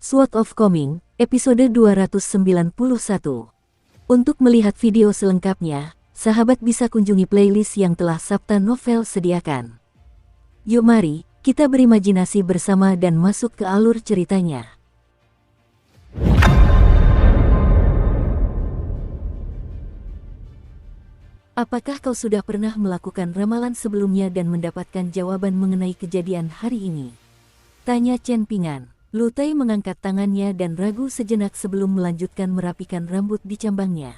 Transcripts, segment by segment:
Sword of Coming, episode 291. Untuk melihat video selengkapnya, sahabat bisa kunjungi playlist yang telah Sabta Novel sediakan. Yuk mari, kita berimajinasi bersama dan masuk ke alur ceritanya. Apakah kau sudah pernah melakukan ramalan sebelumnya dan mendapatkan jawaban mengenai kejadian hari ini? Tanya Chen Pingan. Lu Tai mengangkat tangannya dan ragu sejenak sebelum melanjutkan merapikan rambut di cambangnya.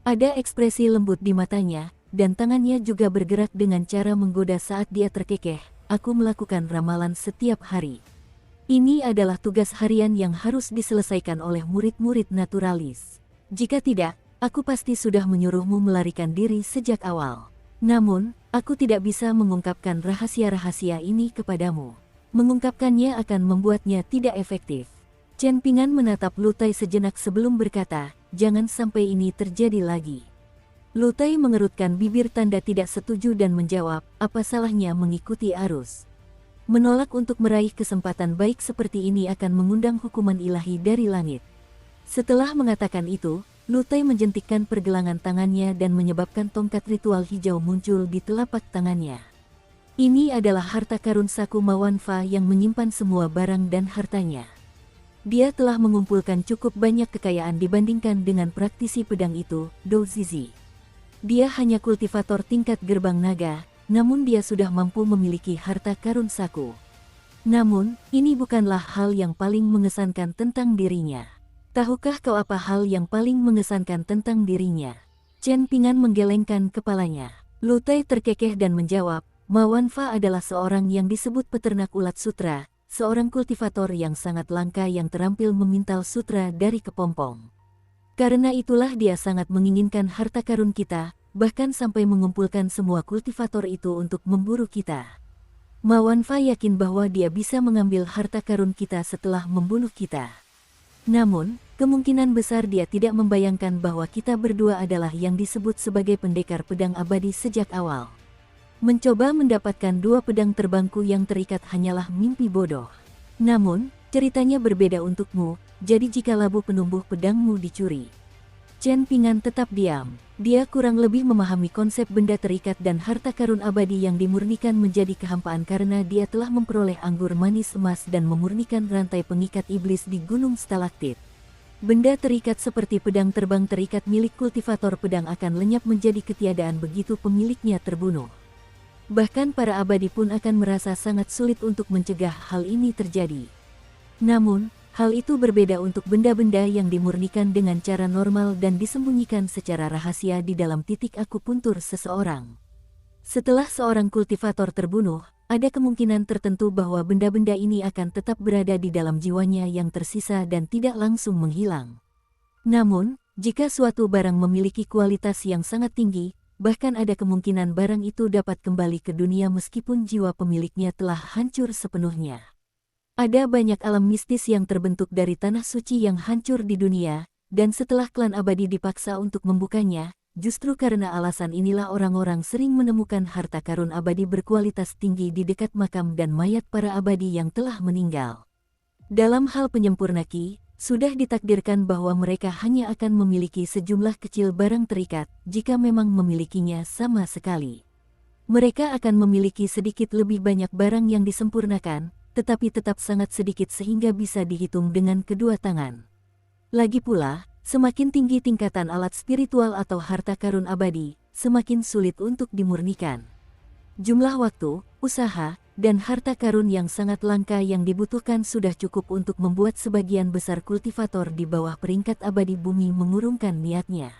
Ada ekspresi lembut di matanya, dan tangannya juga bergerak dengan cara menggoda saat dia terkekeh. Aku melakukan ramalan setiap hari. Ini adalah tugas harian yang harus diselesaikan oleh murid-murid naturalis. Jika tidak, aku pasti sudah menyuruhmu melarikan diri sejak awal. Namun, aku tidak bisa mengungkapkan rahasia-rahasia ini kepadamu. Mengungkapkannya akan membuatnya tidak efektif. Chen Pingan menatap Lu Tai sejenak sebelum berkata, jangan sampai ini terjadi lagi. Lu Tai mengerutkan bibir tanda tidak setuju dan menjawab, apa salahnya mengikuti arus. Menolak untuk meraih kesempatan baik seperti ini akan mengundang hukuman ilahi dari langit. Setelah mengatakan itu, Lu Tai menjentikkan pergelangan tangannya dan menyebabkan tongkat ritual hijau muncul di telapak tangannya. Ini adalah harta karun Saku Mawanfa yang menyimpan semua barang dan hartanya. Dia telah mengumpulkan cukup banyak kekayaan dibandingkan dengan praktisi pedang itu, Dou Zizi. Dia hanya kultivator tingkat gerbang naga, namun dia sudah mampu memiliki harta karun Saku. Namun, ini bukanlah hal yang paling mengesankan tentang dirinya. Tahukah kau apa hal yang paling mengesankan tentang dirinya? Chen Pingan menggelengkan kepalanya. Lu Tai terkekeh dan menjawab, Mawanfa adalah seorang yang disebut peternak ulat sutra, seorang kultivator yang sangat langka yang terampil memintal sutra dari kepompong. Karena itulah dia sangat menginginkan harta karun kita, bahkan sampai mengumpulkan semua kultivator itu untuk memburu kita. Mawanfa yakin bahwa dia bisa mengambil harta karun kita setelah membunuh kita. Namun, kemungkinan besar dia tidak membayangkan bahwa kita berdua adalah yang disebut sebagai pendekar pedang abadi sejak awal. Mencoba mendapatkan dua pedang terbangku yang terikat hanyalah mimpi bodoh. Namun, ceritanya berbeda untukmu, jadi jika labu penumbuh pedangmu dicuri. Chen Pingan tetap diam. Dia kurang lebih memahami konsep benda terikat dan harta karun abadi yang dimurnikan menjadi kehampaan karena dia telah memperoleh anggur manis emas dan memurnikan rantai pengikat iblis di gunung stalaktit. Benda terikat seperti pedang terbang terikat milik kultivator pedang akan lenyap menjadi ketiadaan begitu pemiliknya terbunuh. Bahkan para abadi pun akan merasa sangat sulit untuk mencegah hal ini terjadi. Namun, hal itu berbeda untuk benda-benda yang dimurnikan dengan cara normal dan disembunyikan secara rahasia di dalam titik akupuntur seseorang. Setelah seorang kultivator terbunuh, ada kemungkinan tertentu bahwa benda-benda ini akan tetap berada di dalam jiwanya yang tersisa dan tidak langsung menghilang. Namun, jika suatu barang memiliki kualitas yang sangat tinggi, bahkan ada kemungkinan barang itu dapat kembali ke dunia meskipun jiwa pemiliknya telah hancur sepenuhnya. Ada banyak alam mistis yang terbentuk dari tanah suci yang hancur di dunia, dan setelah klan abadi dipaksa untuk membukanya, justru karena alasan inilah orang-orang sering menemukan harta karun abadi berkualitas tinggi di dekat makam dan mayat para abadi yang telah meninggal. Dalam hal penyempurna Ki, sudah ditakdirkan bahwa mereka hanya akan memiliki sejumlah kecil barang terikat, jika memang memilikinya sama sekali. Mereka akan memiliki sedikit lebih banyak barang yang disempurnakan, tetapi tetap sangat sedikit sehingga bisa dihitung dengan kedua tangan. Lagi pula, semakin tinggi tingkatan alat spiritual atau harta karun abadi, semakin sulit untuk dimurnikan. Jumlah waktu, usaha, dan harta karun yang sangat langka yang dibutuhkan sudah cukup untuk membuat sebagian besar kultivator di bawah peringkat abadi bumi mengurungkan niatnya.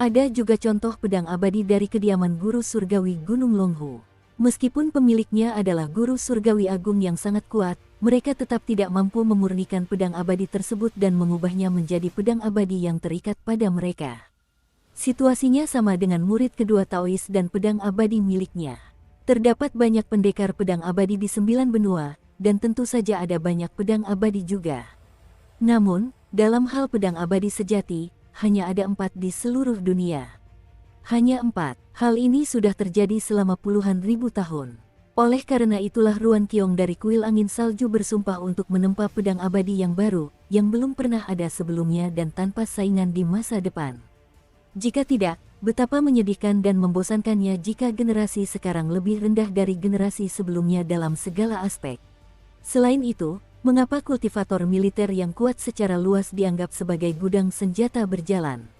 Ada juga contoh pedang abadi dari kediaman guru surgawi Gunung Longhu. Meskipun pemiliknya adalah guru surgawi agung yang sangat kuat, mereka tetap tidak mampu memurnikan pedang abadi tersebut dan mengubahnya menjadi pedang abadi yang terikat pada mereka. Situasinya sama dengan murid kedua Taois dan pedang abadi miliknya. Terdapat banyak pendekar pedang abadi di 9 benua, dan tentu saja ada banyak pedang abadi juga. Namun, dalam hal pedang abadi sejati, hanya ada 4 di seluruh dunia. Hanya 4. Hal ini sudah terjadi selama puluhan ribu tahun. Oleh karena itulah Ruan Qiong dari kuil angin salju bersumpah untuk menempa pedang abadi yang baru, yang belum pernah ada sebelumnya dan tanpa saingan di masa depan. Jika tidak, betapa menyedihkan dan membosankannya jika generasi sekarang lebih rendah dari generasi sebelumnya dalam segala aspek. Selain itu, mengapa kultivator militer yang kuat secara luas dianggap sebagai gudang senjata berjalan?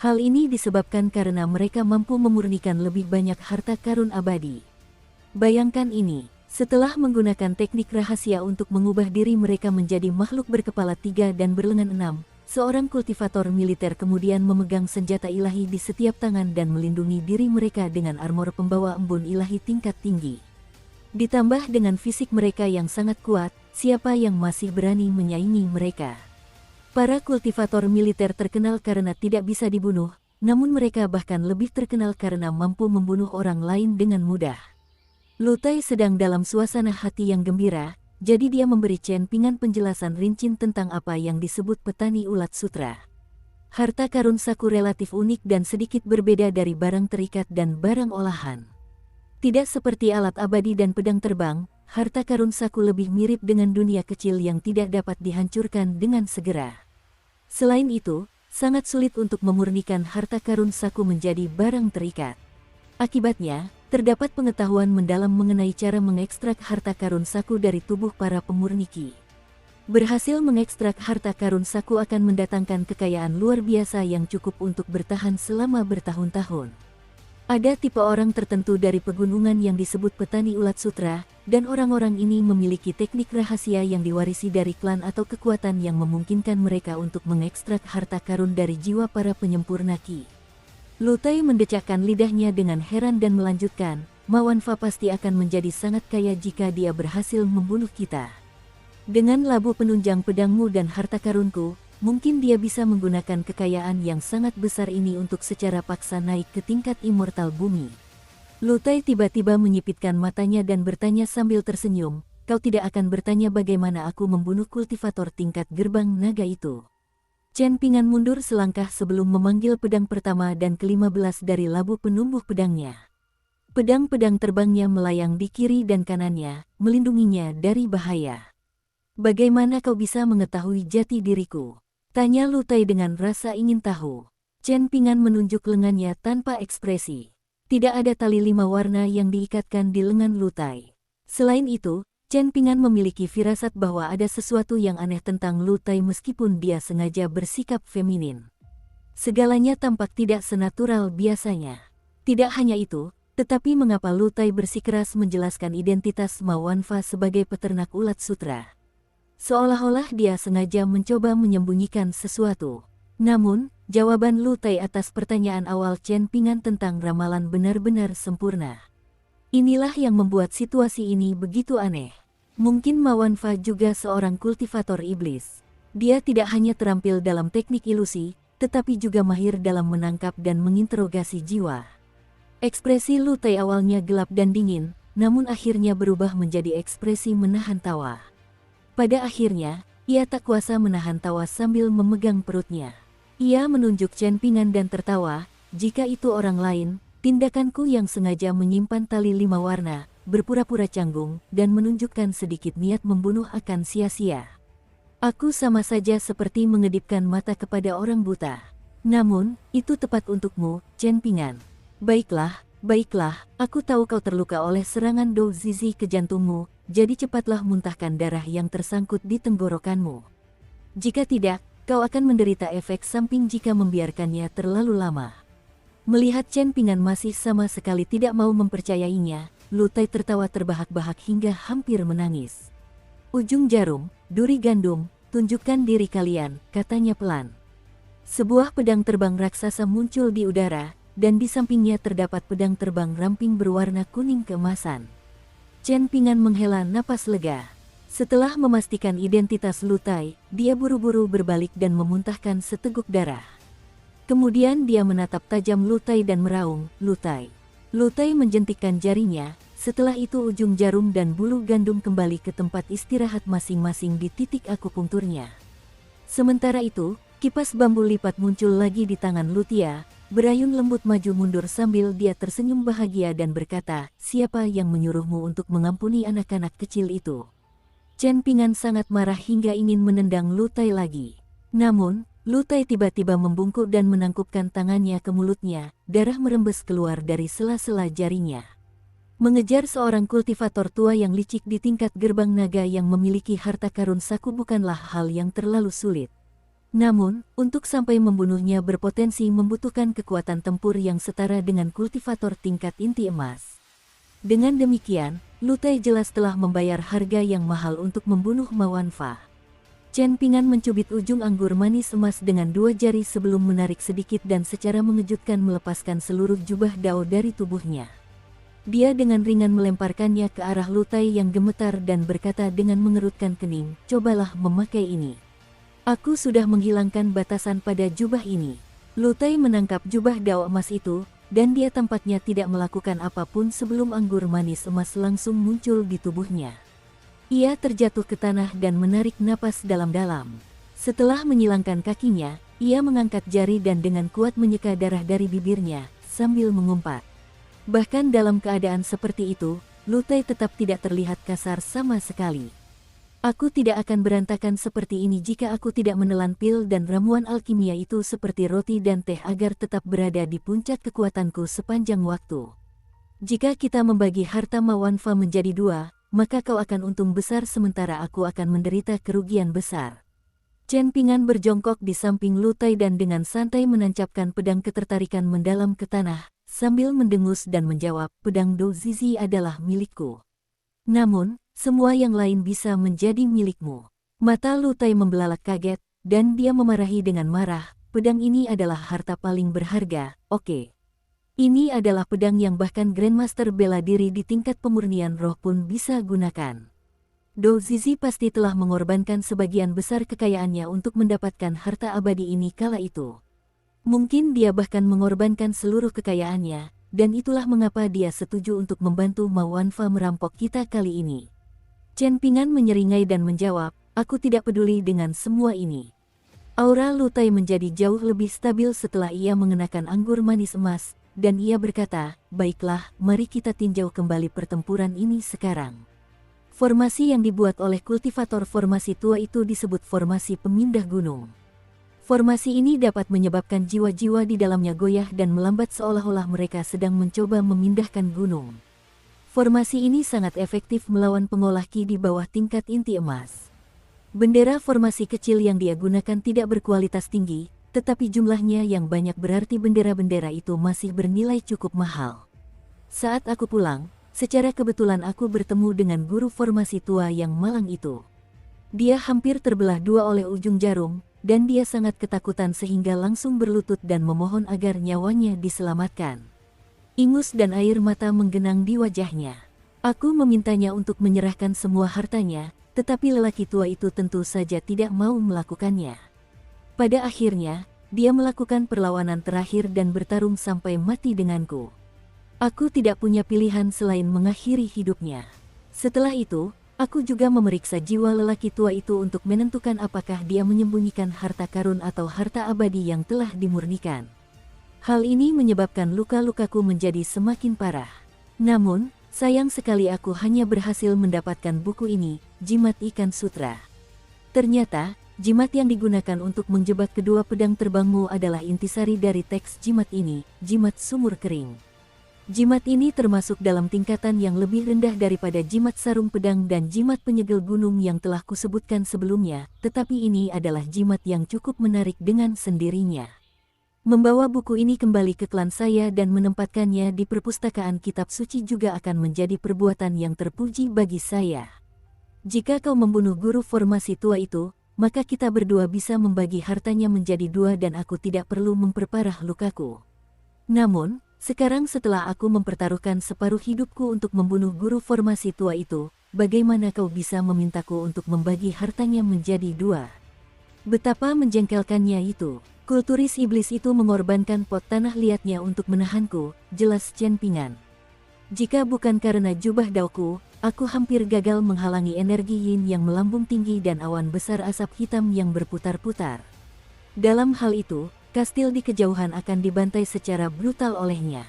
Hal ini disebabkan karena mereka mampu memurnikan lebih banyak harta karun abadi. Bayangkan ini, setelah menggunakan teknik rahasia untuk mengubah diri mereka menjadi makhluk berkepala 3 dan berlengan 6, seorang kultivator militer kemudian memegang senjata ilahi di setiap tangan dan melindungi diri mereka dengan armor pembawa embun ilahi tingkat tinggi. Ditambah dengan fisik mereka yang sangat kuat, siapa yang masih berani menyaingi mereka? Para kultivator militer terkenal karena tidak bisa dibunuh, namun mereka bahkan lebih terkenal karena mampu membunuh orang lain dengan mudah. Lu Tai sedang dalam suasana hati yang gembira, jadi dia memberi Chen Pingan penjelasan rinci tentang apa yang disebut petani ulat sutra. Harta karun saku relatif unik dan sedikit berbeda dari barang terikat dan barang olahan. Tidak seperti alat abadi dan pedang terbang, harta karun saku lebih mirip dengan dunia kecil yang tidak dapat dihancurkan dengan segera. Selain itu, sangat sulit untuk memurnikan harta karun saku menjadi barang terikat. Akibatnya, terdapat pengetahuan mendalam mengenai cara mengekstrak harta karun saku dari tubuh para pemurni Qi. Berhasil mengekstrak harta karun saku akan mendatangkan kekayaan luar biasa yang cukup untuk bertahan selama bertahun-tahun. Ada tipe orang tertentu dari pegunungan yang disebut petani ulat sutra, dan orang-orang ini memiliki teknik rahasia yang diwarisi dari klan atau kekuatan yang memungkinkan mereka untuk mengekstrak harta karun dari jiwa para penyempurna Qi. Lu Tai mendecakkan lidahnya dengan heran dan melanjutkan, Ma Wanfa pasti akan menjadi sangat kaya jika dia berhasil membunuh kita. Dengan labu penunjang pedangmu dan harta karunku, mungkin dia bisa menggunakan kekayaan yang sangat besar ini untuk secara paksa naik ke tingkat immortal bumi. Lu Tai tiba-tiba menyipitkan matanya dan bertanya sambil tersenyum, kau tidak akan bertanya bagaimana aku membunuh kultivator tingkat gerbang naga itu. Chen Pingan mundur selangkah sebelum memanggil pedang pertama dan ke-15 dari labu penumbuh pedangnya. Pedang-pedang terbangnya melayang di kiri dan kanannya, melindunginya dari bahaya. Bagaimana kau bisa mengetahui jati diriku? Tanya Lu Tai dengan rasa ingin tahu. Chen Pingan menunjuk lengannya tanpa ekspresi. Tidak ada tali 5 warna yang diikatkan di lengan Lu Tai. Selain itu, Chen Pingan memiliki firasat bahwa ada sesuatu yang aneh tentang Lu Tai meskipun dia sengaja bersikap feminin. Segalanya tampak tidak senatural biasanya. Tidak hanya itu, tetapi mengapa Lu Tai bersikeras menjelaskan identitas Ma Wanfa sebagai peternak ulat sutra? Seolah-olah dia sengaja mencoba menyembunyikan sesuatu. Namun, jawaban Lu Tai atas pertanyaan awal Chen Pingan tentang ramalan benar-benar sempurna. Inilah yang membuat situasi ini begitu aneh. Mungkin Ma Wanfa juga seorang kultivator iblis. Dia tidak hanya terampil dalam teknik ilusi, tetapi juga mahir dalam menangkap dan menginterogasi jiwa. Ekspresi Lu Tai awalnya gelap dan dingin, namun akhirnya berubah menjadi ekspresi menahan tawa. Pada akhirnya, ia tak kuasa menahan tawa sambil memegang perutnya. Ia menunjuk Chen Pingan dan tertawa, jika itu orang lain, tindakanku yang sengaja menyimpan tali 5 warna, berpura-pura canggung, dan menunjukkan sedikit niat membunuh akan sia-sia. Aku sama saja seperti mengedipkan mata kepada orang buta. Namun, itu tepat untukmu, Chen Pingan. Baiklah, aku tahu kau terluka oleh serangan Dou Zizi ke jantungmu, jadi cepatlah muntahkan darah yang tersangkut di tenggorokanmu. Jika tidak, kau akan menderita efek samping jika membiarkannya terlalu lama. Melihat Chen Pingan masih sama sekali tidak mau mempercayainya, Lu Tai tertawa terbahak-bahak hingga hampir menangis. Ujung jarum, duri gandum, tunjukkan diri kalian, katanya pelan. Sebuah pedang terbang raksasa muncul di udara, dan di sampingnya terdapat pedang terbang ramping berwarna kuning keemasan. Chen Pingan menghela napas lega. Setelah memastikan identitas Lu Tai, dia buru-buru berbalik dan memuntahkan seteguk darah. Kemudian dia menatap tajam Lu Tai dan meraung, Lu Tai. Lu Tai menjentikkan jarinya, setelah itu ujung jarum dan bulu gandum kembali ke tempat istirahat masing-masing di titik akupunkturnya. Sementara itu, kipas bambu lipat muncul lagi di tangan Lu Tia, Berayun lembut maju mundur sambil dia tersenyum bahagia dan berkata, siapa yang menyuruhmu untuk mengampuni anak-anak kecil itu? Chen Pingan sangat marah hingga ingin menendang Lu Tai lagi. Namun, Lu Tai tiba-tiba membungkuk dan menangkupkan tangannya ke mulutnya, darah merembes keluar dari sela-sela jarinya. Mengejar seorang kultivator tua yang licik di tingkat gerbang naga yang memiliki harta karun saku bukanlah hal yang terlalu sulit. Namun, untuk sampai membunuhnya berpotensi membutuhkan kekuatan tempur yang setara dengan kultivator tingkat inti emas. Dengan demikian, Lu Tai jelas telah membayar harga yang mahal untuk membunuh Ma Wanfa. Chen Pingan mencubit ujung anggur manis emas dengan dua jari sebelum menarik sedikit dan secara mengejutkan melepaskan seluruh jubah Dao dari tubuhnya. Dia dengan ringan melemparkannya ke arah Lu Tai yang gemetar dan berkata dengan mengerutkan kening, cobalah memakai ini. Aku sudah menghilangkan batasan pada jubah ini. Lu Tai menangkap jubah Dao emas itu, dan dia tampaknya tidak melakukan apapun sebelum anggur manis emas langsung muncul di tubuhnya. Ia terjatuh ke tanah dan menarik napas dalam-dalam. Setelah menyilangkan kakinya, ia mengangkat jari dan dengan kuat menyeka darah dari bibirnya, sambil mengumpat. Bahkan dalam keadaan seperti itu, Lu Tai tetap tidak terlihat kasar sama sekali. Aku tidak akan berantakan seperti ini jika aku tidak menelan pil dan ramuan alkimia itu seperti roti dan teh agar tetap berada di puncak kekuatanku sepanjang waktu. Jika kita membagi harta Ma Wanfa menjadi dua, maka kau akan untung besar sementara aku akan menderita kerugian besar. Chen Pingan berjongkok di samping Lu Tai dan dengan santai menancapkan pedang ketertarikan mendalam ke tanah, sambil mendengus dan menjawab, pedang Do Zizi adalah milikku. Namun, semua yang lain bisa menjadi milikmu. Mata Lu Tai membelalak kaget, dan dia memarahi dengan marah, pedang ini adalah harta paling berharga, oke. Ini adalah pedang yang bahkan Grandmaster bela diri di tingkat pemurnian roh pun bisa gunakan. Do Zizi pasti telah mengorbankan sebagian besar kekayaannya untuk mendapatkan harta abadi ini kala itu. Mungkin dia bahkan mengorbankan seluruh kekayaannya, dan itulah mengapa dia setuju untuk membantu Ma Wanfa merampok kita kali ini. Chen Pingan menyeringai dan menjawab, aku tidak peduli dengan semua ini. Aura Lu Tai menjadi jauh lebih stabil setelah ia mengenakan anggur manis emas, dan ia berkata, baiklah, mari kita tinjau kembali pertempuran ini sekarang. Formasi yang dibuat oleh kultivator formasi tua itu disebut formasi pemindah gunung. Formasi ini dapat menyebabkan jiwa-jiwa di dalamnya goyah dan melambat seolah-olah mereka sedang mencoba memindahkan gunung. Formasi ini sangat efektif melawan pengolah ki di bawah tingkat inti emas. Bendera formasi kecil yang dia gunakan tidak berkualitas tinggi, tetapi jumlahnya yang banyak berarti bendera-bendera itu masih bernilai cukup mahal. Saat aku pulang, secara kebetulan aku bertemu dengan guru formasi tua yang malang itu. Dia hampir terbelah dua oleh ujung jarum, dan dia sangat ketakutan sehingga langsung berlutut dan memohon agar nyawanya diselamatkan. Ingus dan air mata menggenang di wajahnya. Aku memintanya untuk menyerahkan semua hartanya, tetapi lelaki tua itu tentu saja tidak mau melakukannya. Pada akhirnya, dia melakukan perlawanan terakhir dan bertarung sampai mati denganku. Aku tidak punya pilihan selain mengakhiri hidupnya. Setelah itu, aku juga memeriksa jiwa lelaki tua itu untuk menentukan apakah dia menyembunyikan harta karun atau harta abadi yang telah dimurnikan. Hal ini menyebabkan luka-lukaku menjadi semakin parah. Namun, sayang sekali aku hanya berhasil mendapatkan buku ini, Jimat Ikan Sutra. Ternyata, jimat yang digunakan untuk menjebak kedua pedang terbangmu adalah intisari dari teks jimat ini, Jimat Sumur Kering. Jimat ini termasuk dalam tingkatan yang lebih rendah daripada jimat sarung pedang dan jimat penyegel gunung yang telah kusebutkan sebelumnya, tetapi ini adalah jimat yang cukup menarik dengan sendirinya. Membawa buku ini kembali ke klan saya dan menempatkannya di perpustakaan kitab suci juga akan menjadi perbuatan yang terpuji bagi saya. Jika kau membunuh guru formasi tua itu, maka kita berdua bisa membagi hartanya menjadi dua dan aku tidak perlu memperparah lukaku. Namun, sekarang setelah aku mempertaruhkan separuh hidupku untuk membunuh guru formasi tua itu, bagaimana kau bisa memintaku untuk membagi hartanya menjadi dua? Betapa menjengkelkannya itu. Kulturis iblis itu mengorbankan pot tanah liatnya untuk menahanku, jelas Chen Pingan. Jika bukan karena jubah daoku, aku hampir gagal menghalangi energi yin yang melambung tinggi dan awan besar asap hitam yang berputar-putar. Dalam hal itu, kastil di kejauhan akan dibantai secara brutal olehnya.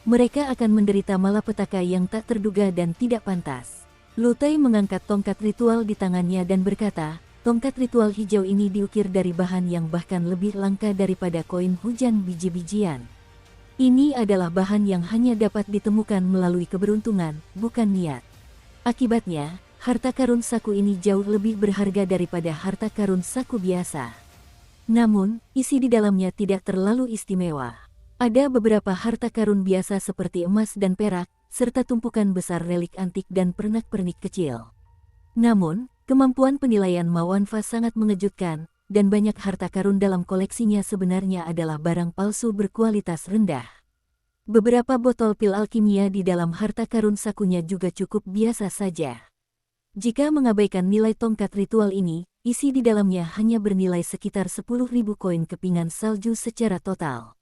Mereka akan menderita malapetaka yang tak terduga dan tidak pantas. Lu Tai mengangkat tongkat ritual di tangannya dan berkata, tongkat ritual hijau ini diukir dari bahan yang bahkan lebih langka daripada koin hujan biji-bijian. Ini adalah bahan yang hanya dapat ditemukan melalui keberuntungan, bukan niat. Akibatnya, harta karun saku ini jauh lebih berharga daripada harta karun saku biasa. Namun, isi di dalamnya tidak terlalu istimewa. Ada beberapa harta karun biasa seperti emas dan perak, serta tumpukan besar relik antik dan pernak-pernik kecil. Namun, kemampuan penilaian Mawanfa sangat mengejutkan, dan banyak harta karun dalam koleksinya sebenarnya adalah barang palsu berkualitas rendah. Beberapa botol pil alkimia di dalam harta karun sakunya juga cukup biasa saja. Jika mengabaikan nilai tongkat ritual ini, isi di dalamnya hanya bernilai sekitar 10.000 koin kepingan salju secara total.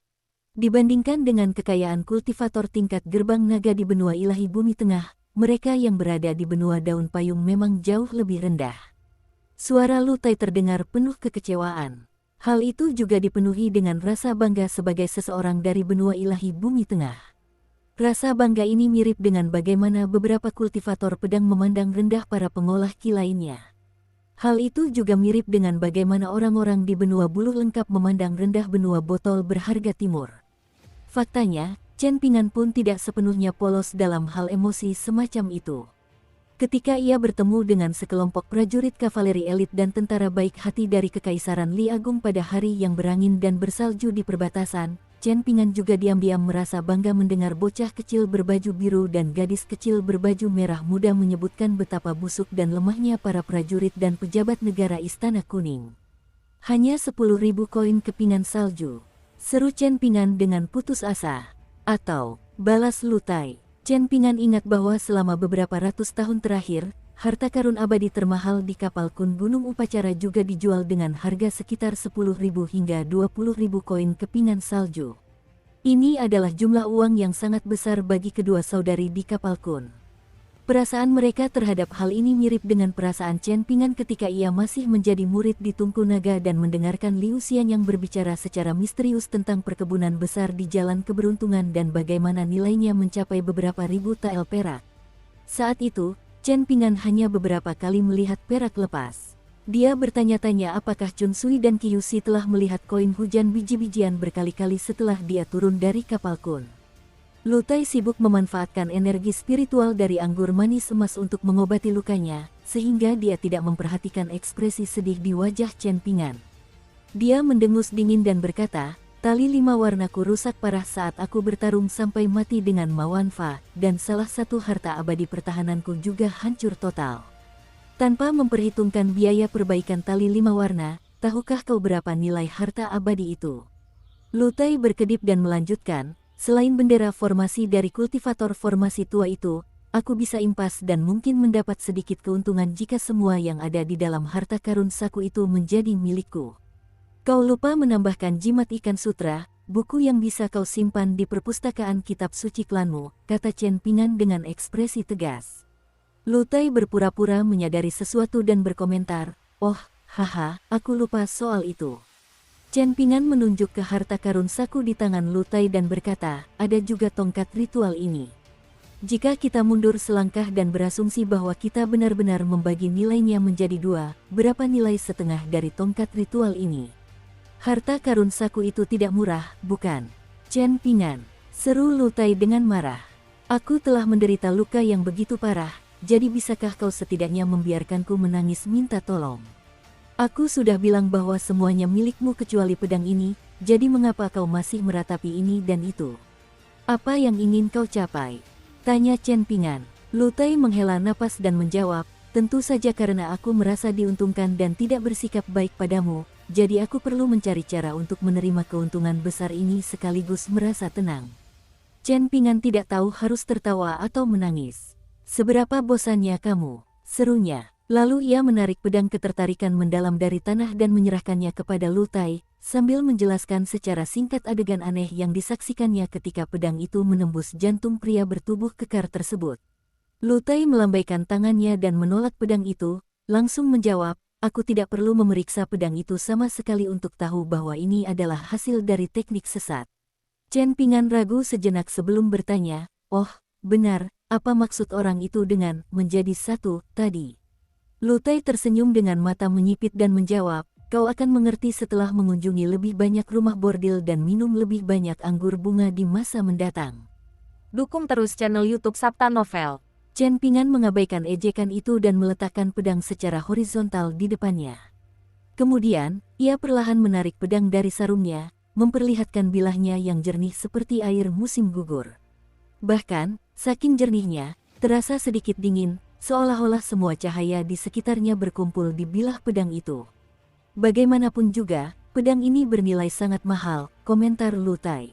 Dibandingkan dengan kekayaan kultivator tingkat gerbang naga di benua ilahi bumi tengah, mereka yang berada di benua daun payung memang jauh lebih rendah. Suara Lu Tai terdengar penuh kekecewaan. Hal itu juga dipenuhi dengan rasa bangga sebagai seseorang dari benua ilahi bumi tengah. Rasa bangga ini mirip dengan bagaimana beberapa kultivator pedang memandang rendah para pengolah ki lainnya. Hal itu juga mirip dengan bagaimana orang-orang di benua buluh lengkap memandang rendah benua botol berharga timur. Faktanya, Chen Pingan pun tidak sepenuhnya polos dalam hal emosi semacam itu. Ketika ia bertemu dengan sekelompok prajurit kavaleri elit dan tentara baik hati dari Kekaisaran Li Agung pada hari yang berangin dan bersalju di perbatasan, Chen Pingan juga diam-diam merasa bangga mendengar bocah kecil berbaju biru dan gadis kecil berbaju merah muda menyebutkan betapa busuk dan lemahnya para prajurit dan pejabat negara Istana Kuning. Hanya 10.000 koin kepingan salju, seru Chen Pingan dengan putus asa. Atau, balas Lu Tai. Chen Pingan ingat bahwa selama beberapa ratus tahun terakhir, harta karun abadi termahal di kapal Kun Gunung Upacara juga dijual dengan harga sekitar 10.000 hingga 20.000 koin kepingan salju. Ini adalah jumlah uang yang sangat besar bagi kedua saudari di kapal Kun. Perasaan mereka terhadap hal ini mirip dengan perasaan Chen Pingan ketika ia masih menjadi murid di Tungku Naga dan mendengarkan Liu Xian yang berbicara secara misterius tentang perkebunan besar di Jalan Keberuntungan dan bagaimana nilainya mencapai beberapa ribu tael perak. Saat itu, Chen Pingan hanya beberapa kali melihat perak lepas. Dia bertanya-tanya apakah Chun Sui dan Qiu Si telah melihat koin hujan biji-bijian berkali-kali setelah dia turun dari kapal Kun. Lu Tai sibuk memanfaatkan energi spiritual dari anggur manis emas untuk mengobati lukanya, sehingga dia tidak memperhatikan ekspresi sedih di wajah Chen Pingan. Dia mendengus dingin dan berkata, tali 5 warnaku rusak parah saat aku bertarung sampai mati dengan Mawanfa, dan salah satu harta abadi pertahananku juga hancur total. Tanpa memperhitungkan biaya perbaikan tali 5 warna, tahukah kau berapa nilai harta abadi itu? Lu Tai berkedip dan melanjutkan, selain bendera formasi dari kultivator formasi tua itu, aku bisa impas dan mungkin mendapat sedikit keuntungan jika semua yang ada di dalam harta karun saku itu menjadi milikku. Kau lupa menambahkan jimat ikan sutra, buku yang bisa kau simpan di perpustakaan kitab suci klanmu, kata Chen Pingan dengan ekspresi tegas. Lu Tai berpura-pura menyadari sesuatu dan berkomentar, oh, haha, aku lupa soal itu. Chen Pingan menunjuk ke harta karun saku di tangan Lu Tai dan berkata, ada juga tongkat ritual ini. Jika kita mundur selangkah dan berasumsi bahwa kita benar-benar membagi nilainya menjadi 2, berapa nilai setengah dari tongkat ritual ini? Harta karun saku itu tidak murah, bukan? Chen Pingan, seru Lu Tai dengan marah. Aku telah menderita luka yang begitu parah, jadi bisakah kau setidaknya membiarkanku menangis minta tolong? Aku sudah bilang bahwa semuanya milikmu kecuali pedang ini, jadi mengapa kau masih meratapi ini dan itu? Apa yang ingin kau capai? Tanya Chen Pingan. Lu Tai menghela napas dan menjawab, tentu saja karena aku merasa diuntungkan dan tidak bersikap baik padamu, jadi aku perlu mencari cara untuk menerima keuntungan besar ini sekaligus merasa tenang. Chen Pingan tidak tahu harus tertawa atau menangis. Seberapa bosannya kamu? Serunya. Lalu ia menarik pedang ketertarikan mendalam dari tanah dan menyerahkannya kepada Lu Tai, sambil menjelaskan secara singkat adegan aneh yang disaksikannya ketika pedang itu menembus jantung pria bertubuh kekar tersebut. Lu Tai melambaikan tangannya dan menolak pedang itu, langsung menjawab, aku tidak perlu memeriksa pedang itu sama sekali untuk tahu bahwa ini adalah hasil dari teknik sesat. Chen Pingan ragu sejenak sebelum bertanya, oh, benar, apa maksud orang itu dengan menjadi satu tadi? Lu Tai tersenyum dengan mata menyipit dan menjawab, kau akan mengerti setelah mengunjungi lebih banyak rumah bordil dan minum lebih banyak anggur bunga di masa mendatang. Dukung terus channel YouTube Sabta Novel. Chen Pingan mengabaikan ejekan itu dan meletakkan pedang secara horizontal di depannya. Kemudian, ia perlahan menarik pedang dari sarungnya, memperlihatkan bilahnya yang jernih seperti air musim gugur. Bahkan, saking jernihnya, terasa sedikit dingin, seolah-olah semua cahaya di sekitarnya berkumpul di bilah pedang itu. Bagaimanapun juga, pedang ini bernilai sangat mahal, komentar Lu Tai.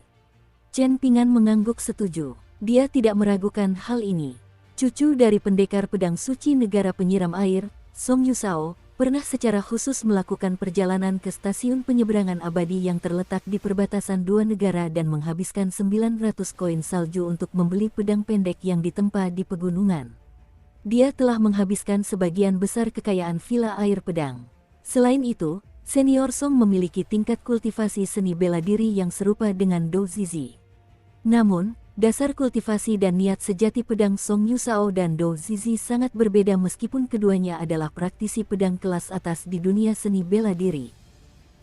Chen Pingan mengangguk setuju. Dia tidak meragukan hal ini. Cucu dari pendekar pedang suci negara penyiram air, Song Yusao, pernah secara khusus melakukan perjalanan ke stasiun penyeberangan abadi yang terletak di perbatasan dua negara dan menghabiskan 900 koin salju untuk membeli pedang pendek yang ditempa di pegunungan. Dia telah menghabiskan sebagian besar kekayaan villa air pedang. Selain itu, senior Song memiliki tingkat kultivasi seni bela diri yang serupa dengan Dou Zizi. Namun, dasar kultivasi dan niat sejati pedang Song Yusao dan Dou Zizi sangat berbeda meskipun keduanya adalah praktisi pedang kelas atas di dunia seni bela diri.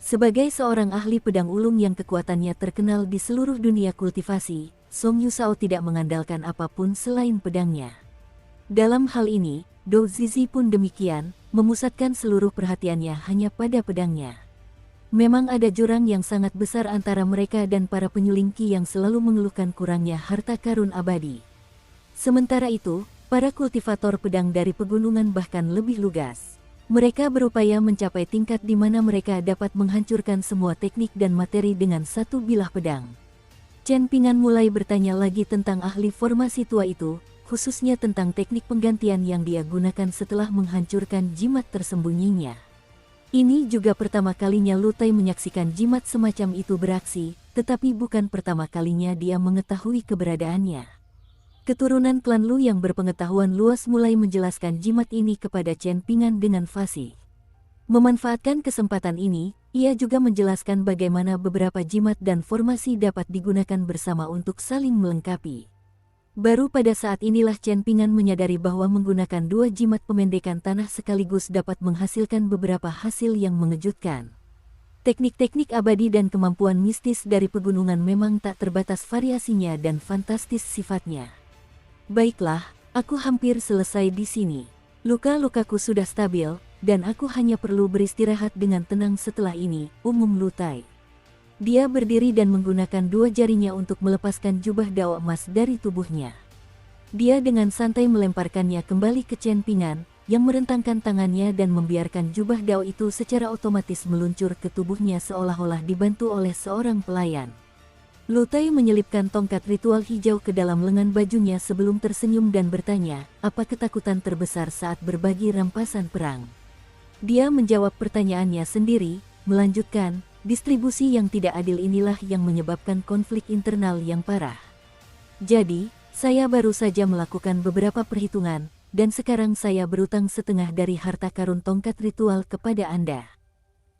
Sebagai seorang ahli pedang ulung yang kekuatannya terkenal di seluruh dunia kultivasi, Song Yusao tidak mengandalkan apapun selain pedangnya. Dalam hal ini, Dou Zizi pun demikian, memusatkan seluruh perhatiannya hanya pada pedangnya. Memang ada jurang yang sangat besar antara mereka dan para penyelingki yang selalu mengeluhkan kurangnya harta karun abadi. Sementara itu, para kultivator pedang dari pegunungan bahkan lebih lugas. Mereka berupaya mencapai tingkat di mana mereka dapat menghancurkan semua teknik dan materi dengan satu bilah pedang. Chen Pingan mulai bertanya lagi tentang ahli formasi tua itu, khususnya tentang teknik penggantian yang dia gunakan setelah menghancurkan jimat tersembunyinya. Ini juga pertama kalinya Lu Tai menyaksikan jimat semacam itu beraksi, tetapi bukan pertama kalinya dia mengetahui keberadaannya. Keturunan klan Lu yang berpengetahuan luas mulai menjelaskan jimat ini kepada Chen Pingan dengan fasih. Memanfaatkan kesempatan ini, ia juga menjelaskan bagaimana beberapa jimat dan formasi dapat digunakan bersama untuk saling melengkapi. Baru pada saat inilah Chen Pingan menyadari bahwa menggunakan dua jimat pemendekan tanah sekaligus dapat menghasilkan beberapa hasil yang mengejutkan. Teknik-teknik abadi dan kemampuan mistis dari pegunungan memang tak terbatas variasinya dan fantastis sifatnya. Baiklah, aku hampir selesai di sini. Luka-lukaku sudah stabil, dan aku hanya perlu beristirahat dengan tenang setelah ini, umum Lu Tai. Dia berdiri dan menggunakan dua jarinya untuk melepaskan jubah dao emas dari tubuhnya. Dia dengan santai melemparkannya kembali ke Chen Pingan, yang merentangkan tangannya dan membiarkan jubah dao itu secara otomatis meluncur ke tubuhnya seolah-olah dibantu oleh seorang pelayan. Lu Tai menyelipkan tongkat ritual hijau ke dalam lengan bajunya sebelum tersenyum dan bertanya, apa ketakutan terbesar saat berbagi rampasan perang? Dia menjawab pertanyaannya sendiri, melanjutkan, distribusi yang tidak adil inilah yang menyebabkan konflik internal yang parah. Jadi, saya baru saja melakukan beberapa perhitungan, dan sekarang saya berutang setengah dari harta karun tongkat ritual kepada Anda.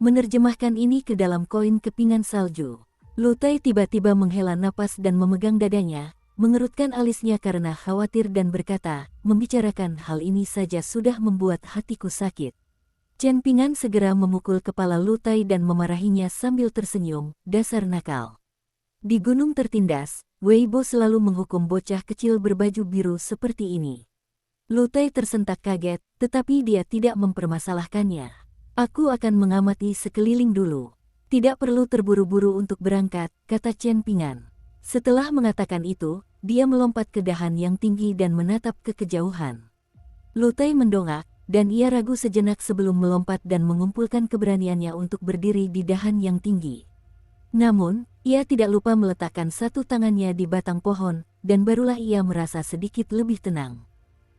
Menerjemahkan ini ke dalam koin kepingan salju. Lu Tai tiba-tiba menghela napas dan memegang dadanya, mengerutkan alisnya karena khawatir dan berkata, membicarakan hal ini saja sudah membuat hatiku sakit. Chen Pingan segera memukul kepala Lu Tai dan memarahinya sambil tersenyum, dasar nakal. Di gunung tertindas, Weibo selalu menghukum bocah kecil berbaju biru seperti ini. Lu Tai tersentak kaget, tetapi dia tidak mempermasalahkannya. Aku akan mengamati sekeliling dulu. Tidak perlu terburu-buru untuk berangkat, kata Chen Pingan. Setelah mengatakan itu, dia melompat ke dahan yang tinggi dan menatap ke kejauhan. Lu Tai mendongak, dan ia ragu sejenak sebelum melompat dan mengumpulkan keberaniannya untuk berdiri di dahan yang tinggi. Namun, ia tidak lupa meletakkan satu tangannya di batang pohon, dan barulah ia merasa sedikit lebih tenang.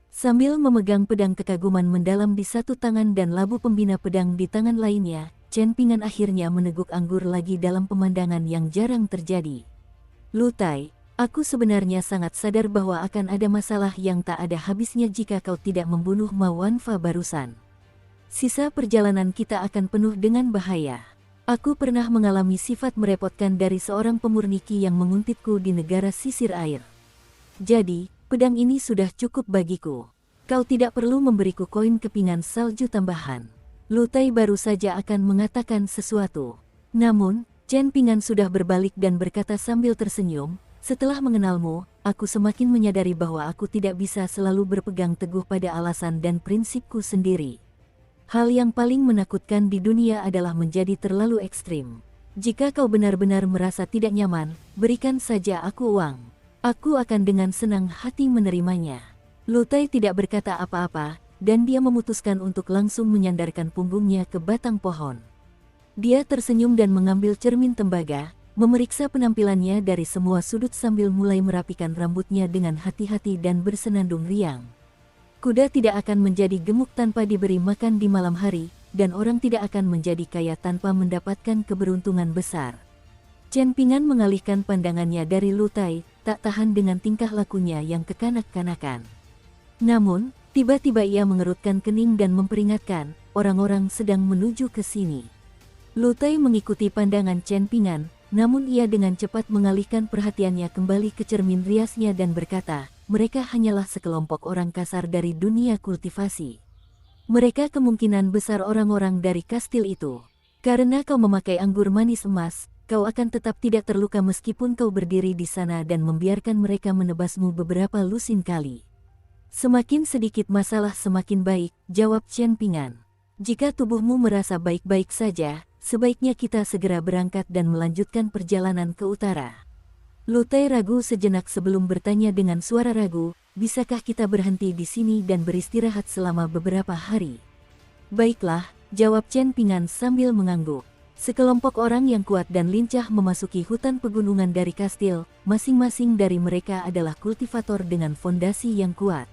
Sambil memegang pedang kekaguman mendalam di satu tangan dan labu pembina pedang di tangan lainnya, Chen Pingan akhirnya meneguk anggur lagi dalam pemandangan yang jarang terjadi. Lu Tai, aku sebenarnya sangat sadar bahwa akan ada masalah yang tak ada habisnya jika kau tidak membunuh Ma Wanfa barusan. Sisa perjalanan kita akan penuh dengan bahaya. Aku pernah mengalami sifat merepotkan dari seorang pemurniki yang menguntitku di negara sisir air. Jadi, pedang ini sudah cukup bagiku. Kau tidak perlu memberiku koin kepingan salju tambahan. Lu Tai baru saja akan mengatakan sesuatu. Namun, Chen Pingan sudah berbalik dan berkata sambil tersenyum, setelah mengenalmu, aku semakin menyadari bahwa aku tidak bisa selalu berpegang teguh pada alasan dan prinsipku sendiri. Hal yang paling menakutkan di dunia adalah menjadi terlalu ekstrim. Jika kau benar-benar merasa tidak nyaman, berikan saja aku uang. Aku akan dengan senang hati menerimanya. Lu Tai tidak berkata apa-apa, dan dia memutuskan untuk langsung menyandarkan punggungnya ke batang pohon. Dia tersenyum dan mengambil cermin tembaga, memeriksa penampilannya dari semua sudut sambil mulai merapikan rambutnya dengan hati-hati dan bersenandung riang. Kuda tidak akan menjadi gemuk tanpa diberi makan di malam hari, dan orang tidak akan menjadi kaya tanpa mendapatkan keberuntungan besar. Chen Pingan mengalihkan pandangannya dari Lu Tai, tak tahan dengan tingkah lakunya yang kekanak-kanakan. Namun, tiba-tiba ia mengerutkan kening dan memperingatkan, orang-orang sedang menuju ke sini. Lu Tai mengikuti pandangan Chen Pingan, namun ia dengan cepat mengalihkan perhatiannya kembali ke cermin riasnya dan berkata, mereka hanyalah sekelompok orang kasar dari dunia kultivasi. Mereka kemungkinan besar orang-orang dari kastil itu. Karena kau memakai anggur manis emas, kau akan tetap tidak terluka meskipun kau berdiri di sana dan membiarkan mereka menebasmu beberapa lusin kali. Semakin sedikit masalah semakin baik, jawab Chen Pingan. Jika tubuhmu merasa baik-baik saja, sebaiknya kita segera berangkat dan melanjutkan perjalanan ke utara. Lu Tai ragu sejenak sebelum bertanya dengan suara ragu, bisakah kita berhenti di sini dan beristirahat selama beberapa hari? Baiklah, jawab Chen Pingan sambil mengangguk. Sekelompok orang yang kuat dan lincah memasuki hutan pegunungan dari kastil, masing-masing dari mereka adalah kultivator dengan fondasi yang kuat.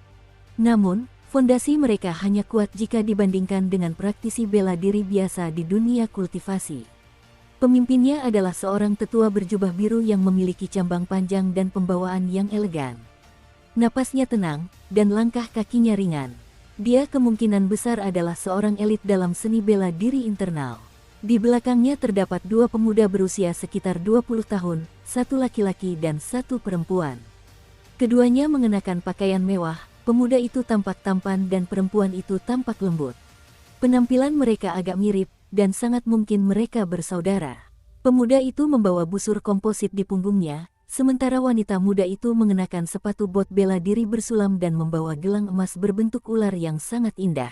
Namun, fondasi mereka hanya kuat jika dibandingkan dengan praktisi bela diri biasa di dunia kultivasi. Pemimpinnya adalah seorang tetua berjubah biru yang memiliki cambang panjang dan pembawaan yang elegan. Napasnya tenang, dan langkah kakinya ringan. Dia kemungkinan besar adalah seorang elit dalam seni bela diri internal. Di belakangnya terdapat dua pemuda berusia sekitar 20 tahun, satu laki-laki dan satu perempuan. Keduanya mengenakan pakaian mewah, pemuda itu tampak tampan dan perempuan itu tampak lembut. Penampilan mereka agak mirip, dan sangat mungkin mereka bersaudara. Pemuda itu membawa busur komposit di punggungnya, sementara wanita muda itu mengenakan sepatu bot bela diri bersulam dan membawa gelang emas berbentuk ular yang sangat indah.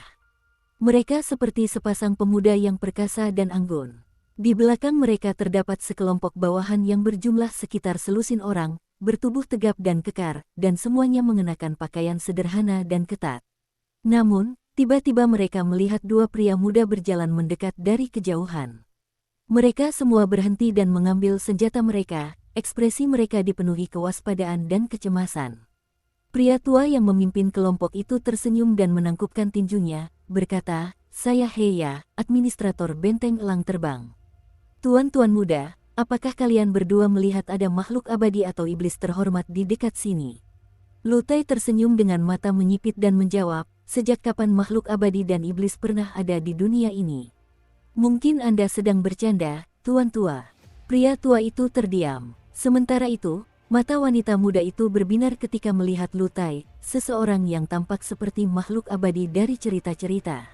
Mereka seperti sepasang pemuda yang perkasa dan anggun. Di belakang mereka terdapat sekelompok bawahan yang berjumlah sekitar selusin orang, bertubuh tegap dan kekar, dan semuanya mengenakan pakaian sederhana dan ketat. Namun, tiba-tiba mereka melihat dua pria muda berjalan mendekat dari kejauhan. Mereka semua berhenti dan mengambil senjata mereka, ekspresi mereka dipenuhi kewaspadaan dan kecemasan. Pria tua yang memimpin kelompok itu tersenyum dan menangkupkan tinjunya, berkata, "Saya Heya, administrator benteng elang terbang. Tuan-tuan muda, apakah kalian berdua melihat ada makhluk abadi atau iblis terhormat di dekat sini?" Lu Tai tersenyum dengan mata menyipit dan menjawab, "Sejak kapan makhluk abadi dan iblis pernah ada di dunia ini? Mungkin Anda sedang bercanda, tuan tua." Pria tua itu terdiam. Sementara itu, mata wanita muda itu berbinar ketika melihat Lu Tai, seseorang yang tampak seperti makhluk abadi dari cerita-cerita.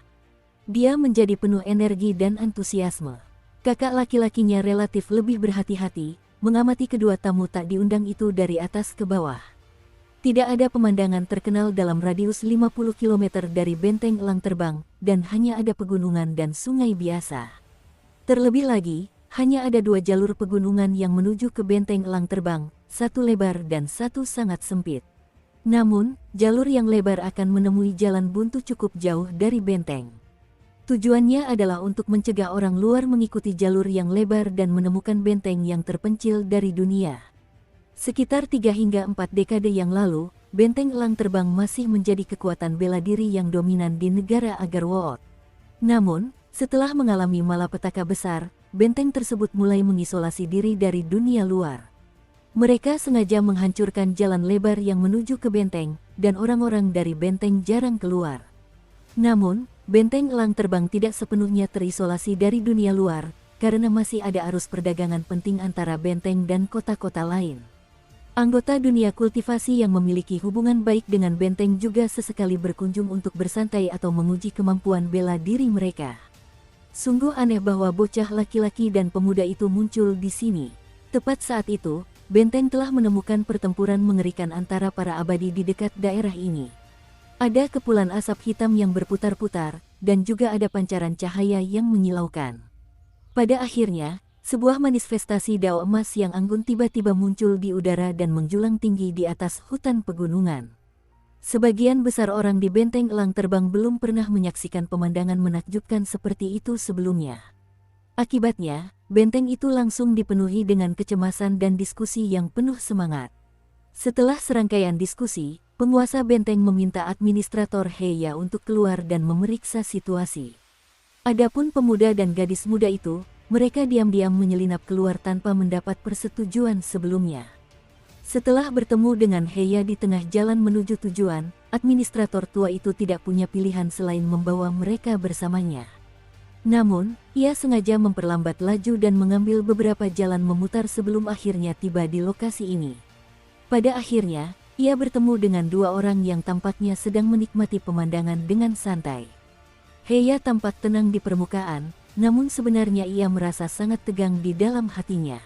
Dia menjadi penuh energi dan antusiasme. Kakak laki-lakinya relatif lebih berhati-hati, mengamati kedua tamu tak diundang itu dari atas ke bawah. Tidak ada pemandangan terkenal dalam radius 50 km dari benteng elang terbang, dan hanya ada pegunungan dan sungai biasa. Terlebih lagi, hanya ada dua jalur pegunungan yang menuju ke benteng elang terbang, satu lebar dan satu sangat sempit. Namun, jalur yang lebar akan menemui jalan buntu cukup jauh dari benteng. Tujuannya adalah untuk mencegah orang luar mengikuti jalur yang lebar dan menemukan benteng yang terpencil dari dunia. Sekitar 3 hingga 4 dekade yang lalu, benteng elang terbang masih menjadi kekuatan bela diri yang dominan di negara Agarwood. Namun, setelah mengalami malapetaka besar, benteng tersebut mulai mengisolasi diri dari dunia luar. Mereka sengaja menghancurkan jalan lebar yang menuju ke benteng, dan orang-orang dari benteng jarang keluar. Namun, benteng elang terbang tidak sepenuhnya terisolasi dari dunia luar, karena masih ada arus perdagangan penting antara benteng dan kota-kota lain. Anggota dunia kultivasi yang memiliki hubungan baik dengan benteng juga sesekali berkunjung untuk bersantai atau menguji kemampuan bela diri mereka. Sungguh aneh bahwa bocah laki-laki dan pemuda itu muncul di sini. Tepat saat itu, benteng telah menemukan pertempuran mengerikan antara para abadi di dekat daerah ini. Ada kepulan asap hitam yang berputar-putar, dan juga ada pancaran cahaya yang menyilaukan. Pada akhirnya, sebuah manifestasi dao emas yang anggun tiba-tiba muncul di udara dan menjulang tinggi di atas hutan pegunungan. Sebagian besar orang di benteng elang terbang belum pernah menyaksikan pemandangan menakjubkan seperti itu sebelumnya. Akibatnya, benteng itu langsung dipenuhi dengan kecemasan dan diskusi yang penuh semangat. Setelah serangkaian diskusi, penguasa benteng meminta administrator Heya untuk keluar dan memeriksa situasi. Adapun pemuda dan gadis muda itu, mereka diam-diam menyelinap keluar tanpa mendapat persetujuan sebelumnya. Setelah bertemu dengan Heya di tengah jalan menuju tujuan, administrator tua itu tidak punya pilihan selain membawa mereka bersamanya. Namun, ia sengaja memperlambat laju dan mengambil beberapa jalan memutar sebelum akhirnya tiba di lokasi ini. Pada akhirnya, ia bertemu dengan dua orang yang tampaknya sedang menikmati pemandangan dengan santai. Heya tampak tenang di permukaan, namun sebenarnya ia merasa sangat tegang di dalam hatinya.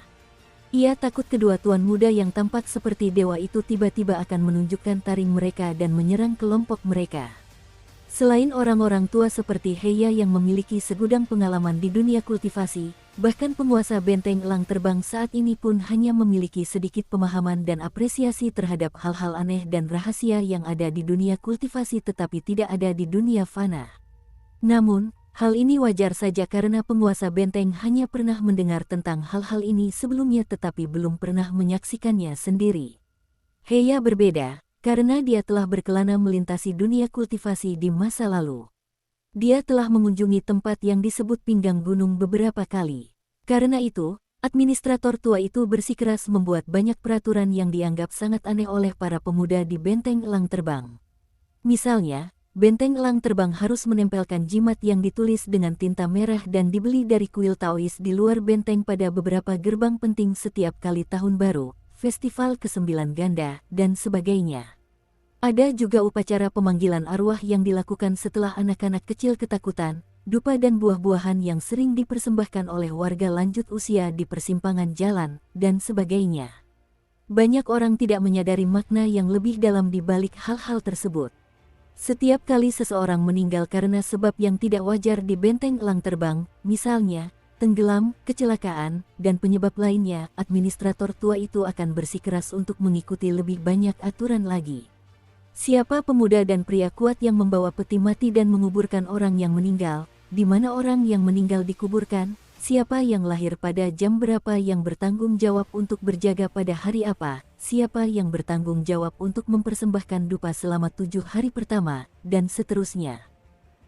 Ia takut kedua tuan muda yang tampak seperti dewa itu tiba-tiba akan menunjukkan taring mereka dan menyerang kelompok mereka. Selain orang-orang tua seperti Heya yang memiliki segudang pengalaman di dunia kultivasi, bahkan penguasa benteng elang terbang saat ini pun hanya memiliki sedikit pemahaman dan apresiasi terhadap hal-hal aneh dan rahasia yang ada di dunia kultivasi tetapi tidak ada di dunia fana. Namun, hal ini wajar saja karena penguasa benteng hanya pernah mendengar tentang hal-hal ini sebelumnya tetapi belum pernah menyaksikannya sendiri. Heya berbeda, karena dia telah berkelana melintasi dunia kultivasi di masa lalu. Dia telah mengunjungi tempat yang disebut pinggang gunung beberapa kali. Karena itu, administrator tua itu bersikeras membuat banyak peraturan yang dianggap sangat aneh oleh para pemuda di benteng elang terbang. Misalnya, benteng elang terbang harus menempelkan jimat yang ditulis dengan tinta merah dan dibeli dari kuil Taois di luar benteng pada beberapa gerbang penting setiap kali tahun baru, festival ke-9 ganda, dan sebagainya. Ada juga upacara pemanggilan arwah yang dilakukan setelah anak-anak kecil ketakutan, dupa dan buah-buahan yang sering dipersembahkan oleh warga lanjut usia di persimpangan jalan, dan sebagainya. Banyak orang tidak menyadari makna yang lebih dalam di balik hal-hal tersebut. Setiap kali seseorang meninggal karena sebab yang tidak wajar di benteng elang terbang, misalnya, tenggelam, kecelakaan, dan penyebab lainnya, administrator tua itu akan bersikeras untuk mengikuti lebih banyak aturan lagi. Siapa pemuda dan pria kuat yang membawa peti mati dan menguburkan orang yang meninggal, di mana orang yang meninggal dikuburkan, siapa yang lahir pada jam berapa yang bertanggung jawab untuk berjaga pada hari apa, siapa yang bertanggung jawab untuk mempersembahkan dupa selama 7 hari pertama, dan seterusnya.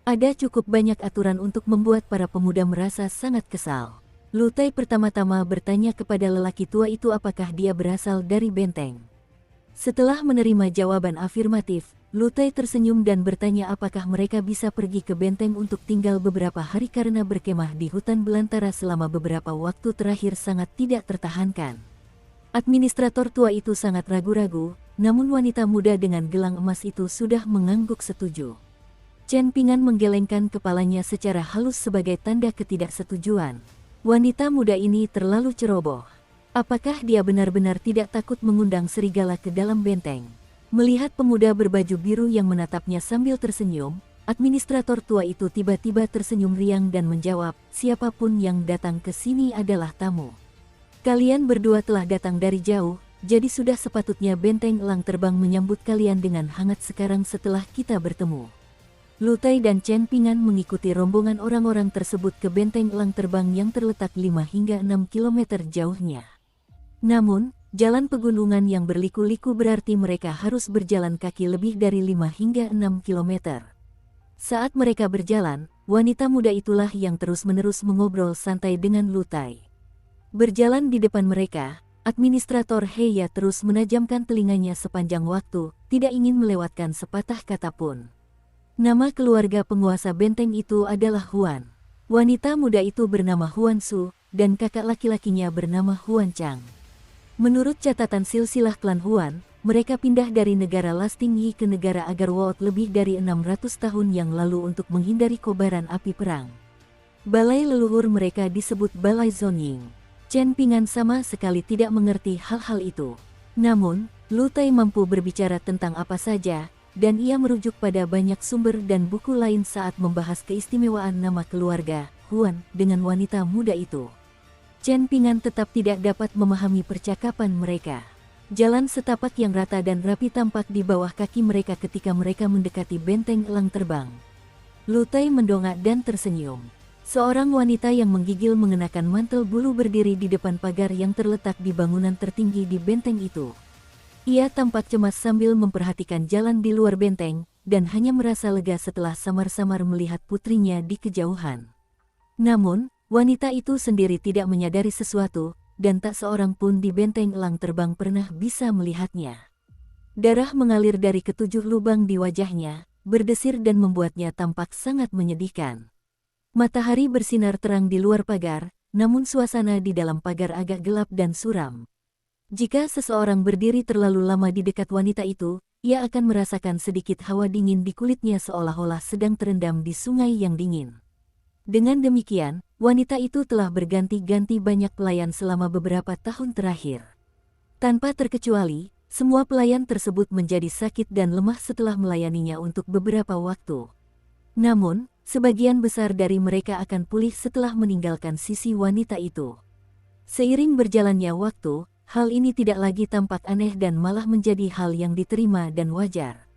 Ada cukup banyak aturan untuk membuat para pemuda merasa sangat kesal. Lu Tai pertama-tama bertanya kepada lelaki tua itu apakah dia berasal dari benteng. Setelah menerima jawaban afirmatif, Lu Tai tersenyum dan bertanya apakah mereka bisa pergi ke benteng untuk tinggal beberapa hari karena berkemah di hutan belantara selama beberapa waktu terakhir sangat tidak tertahankan. Administrator tua itu sangat ragu-ragu, namun wanita muda dengan gelang emas itu sudah mengangguk setuju. Chen Pingan menggelengkan kepalanya secara halus sebagai tanda ketidaksetujuan. Wanita muda ini terlalu ceroboh. Apakah dia benar-benar tidak takut mengundang serigala ke dalam benteng? Melihat pemuda berbaju biru yang menatapnya sambil tersenyum, administrator tua itu tiba-tiba tersenyum riang dan menjawab, siapapun yang datang ke sini adalah tamu. Kalian berdua telah datang dari jauh, jadi sudah sepatutnya benteng elang terbang menyambut kalian dengan hangat sekarang setelah kita bertemu. Lu Tai dan Chen Pingan mengikuti rombongan orang-orang tersebut ke benteng elang terbang yang terletak 5 hingga 6 km jauhnya. Namun, jalan pegunungan yang berliku-liku berarti mereka harus berjalan kaki lebih dari 5 hingga 6 km. Saat mereka berjalan, wanita muda itulah yang terus-menerus mengobrol santai dengan Lu Tai. Berjalan di depan mereka, administrator Heya terus menajamkan telinganya sepanjang waktu, tidak ingin melewatkan sepatah kata pun. Nama keluarga penguasa benteng itu adalah Huan. Wanita muda itu bernama Huan Su, dan kakak laki-lakinya bernama Huan Chang. Menurut catatan silsilah klan Huan, mereka pindah dari negara Lasting Yi ke negara Agarwold lebih dari 600 tahun yang lalu untuk menghindari kobaran api perang. Balai leluhur mereka disebut Balai Zonying. Chen Pingan sama sekali tidak mengerti hal-hal itu. Namun, Lu Tai mampu berbicara tentang apa saja, dan ia merujuk pada banyak sumber dan buku lain saat membahas keistimewaan nama keluarga Huan dengan wanita muda itu. Chen Pingan tetap tidak dapat memahami percakapan mereka. Jalan setapak yang rata dan rapi tampak di bawah kaki mereka ketika mereka mendekati benteng elang terbang. Lu Tai mendongak dan tersenyum. Seorang wanita yang menggigil mengenakan mantel bulu berdiri di depan pagar yang terletak di bangunan tertinggi di benteng itu. Ia tampak cemas sambil memperhatikan jalan di luar benteng, dan hanya merasa lega setelah samar-samar melihat putrinya di kejauhan. Namun, wanita itu sendiri tidak menyadari sesuatu, dan tak seorang pun di benteng elang terbang pernah bisa melihatnya. Darah mengalir dari ketujuh lubang di wajahnya, berdesir dan membuatnya tampak sangat menyedihkan. Matahari bersinar terang di luar pagar, namun suasana di dalam pagar agak gelap dan suram. Jika seseorang berdiri terlalu lama di dekat wanita itu, ia akan merasakan sedikit hawa dingin di kulitnya seolah-olah sedang terendam di sungai yang dingin. Dengan demikian, wanita itu telah berganti-ganti banyak pelayan selama beberapa tahun terakhir. Tanpa terkecuali, semua pelayan tersebut menjadi sakit dan lemah setelah melayaninya untuk beberapa waktu. Namun, sebagian besar dari mereka akan pulih setelah meninggalkan sisi wanita itu. Seiring berjalannya waktu, hal ini tidak lagi tampak aneh dan malah menjadi hal yang diterima dan wajar.